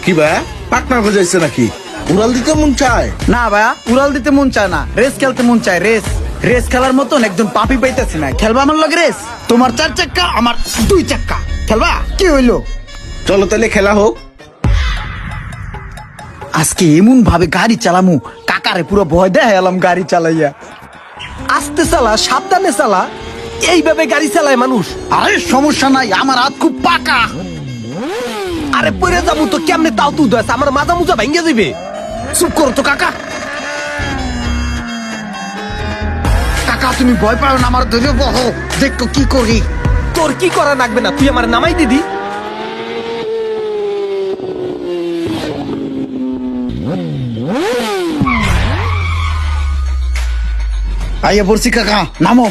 কি ভাইয়া পার্টনার খোঁজাইছে নাকি? উড়াল দিতে মন চায়? না ভাইয়া, উড়াল দিতে মন চায় না, রেস খেলতে মন চায়। রেস রেস খেলার মতন একজন পাপি পাইতেছি না। খেলবা আমার লগে রেস? তোমার 4 চাক্কা, আমার 2 চাক্কা। খেলবা? কি হইলো? চলো তাহলে খেলা হোক। আজকে এমন ভাবে গাড়ি চালামু, কাকারে পুরো ভয় দেখালাম গাড়ি চালাইয়া। আস্তে চালা, সাবধানে চালা, এইভাবে গাড়ি চালায় মানুষ। আরে সমস্যা নাই, আমার হাত খুব পাকা। আরে পরে যাবো তো কেমনে, তাও তুই দোষ, আমার মাজা মুজা ভেঙে যাবে। চুপ করো তো কাকা। কাকা তুমি ভয় পাও না, আমার ধরে বহো, দেখো কি করি। তোর কি করা লাগবে না, তুই আমার নামাই দিদি। আইয়া পড়ছি কাকা, নামো।